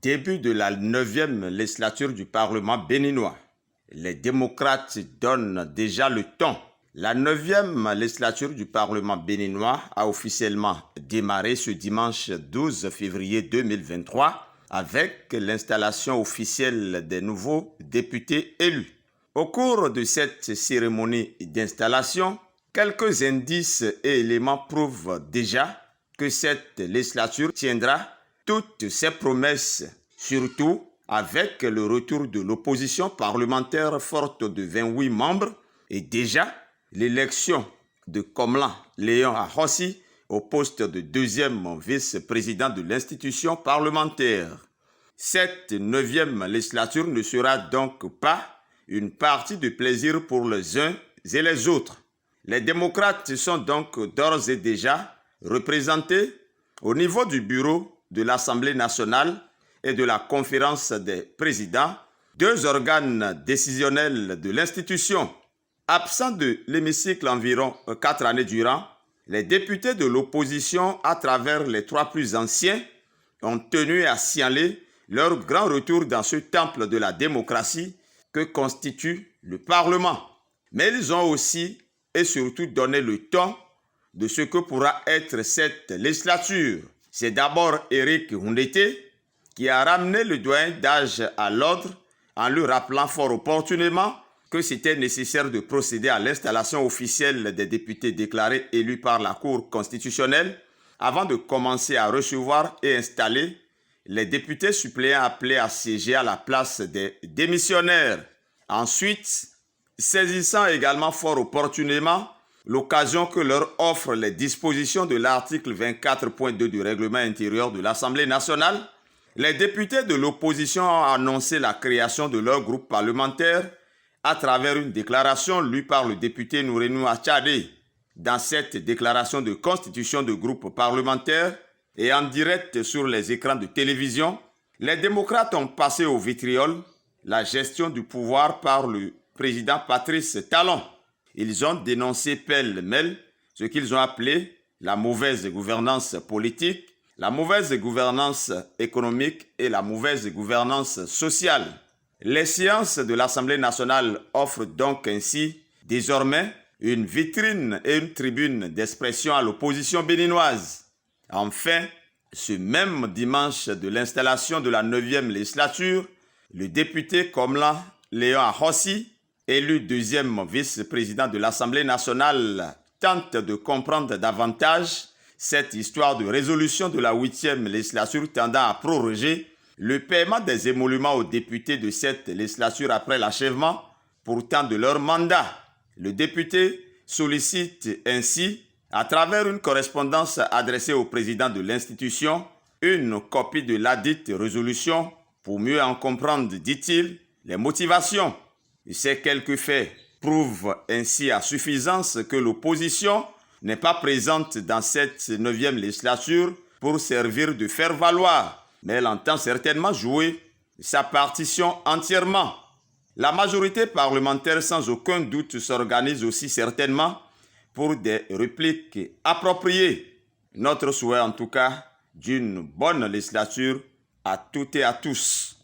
Début de la 9e législature du Parlement béninois. Les démocrates donnent déjà le ton. La 9e législature du Parlement béninois a officiellement démarré ce dimanche 12 février 2023 avec l'installation officielle des nouveaux députés élus. Au cours de cette cérémonie d'installation, quelques indices et éléments prouvent déjà que cette législature tiendra toutes ses promesses, surtout avec le retour de l'opposition parlementaire forte de 28 membres et déjà l'élection de Komlan Léon Ahossi au poste de deuxième vice-président de l'institution parlementaire. Cette 9e législature ne sera donc pas une partie de plaisir pour les uns et les autres. Les démocrates sont donc d'ores et déjà représentés au niveau du bureau de l'Assemblée nationale et de la conférence des présidents, deux organes décisionnels de l'institution. Absents de l'hémicycle environ 4 années durant, les députés de l'opposition, à travers les 3 plus anciens, ont tenu à signaler leur grand retour dans ce temple de la démocratie que constitue le Parlement. Mais ils ont aussi et surtout donné le ton de ce que pourra être cette législature. C'est d'abord Éric Hundété qui a ramené le doyen d'âge à l'ordre en lui rappelant fort opportunément que c'était nécessaire de procéder à l'installation officielle des députés déclarés élus par la Cour constitutionnelle avant de commencer à recevoir et installer les députés suppléants appelés à siéger à la place des démissionnaires. Ensuite, saisissant également fort opportunément l'occasion que leur offrent les dispositions de l'article 24.2 du règlement intérieur de l'Assemblée nationale, les députés de l'opposition ont annoncé la création de leur groupe parlementaire à travers une déclaration lue par le député Nourenou Achadé. Dans cette déclaration de constitution de groupe parlementaire et en direct sur les écrans de télévision, les démocrates ont passé au vitriol la gestion du pouvoir par le président Patrice Talon. Ils ont dénoncé pêle-mêle ce qu'ils ont appelé la mauvaise gouvernance politique, la mauvaise gouvernance économique et la mauvaise gouvernance sociale. Les séances de l'Assemblée nationale offrent donc ainsi désormais une vitrine et une tribune d'expression à l'opposition béninoise. Enfin, ce même dimanche de l'installation de la 9e législature, le député Komlan Léon Ahossi, élu deuxième vice-président de l'Assemblée nationale, tente de comprendre davantage cette histoire de résolution de la 8e législature tendant à proroger le paiement des émoluments aux députés de cette législature après l'achèvement pourtant de leur mandat. Le député sollicite ainsi, à travers une correspondance adressée au président de l'institution, une copie de ladite résolution pour mieux en comprendre, dit-il, les motivations. Ces quelques faits prouvent ainsi à suffisance que l'opposition n'est pas présente dans cette 9e législature pour servir de faire valoir, mais elle entend certainement jouer sa partition entièrement. La majorité parlementaire sans aucun doute s'organise aussi certainement pour des répliques appropriées. Notre souhait en tout cas d'une bonne législature à toutes et à tous.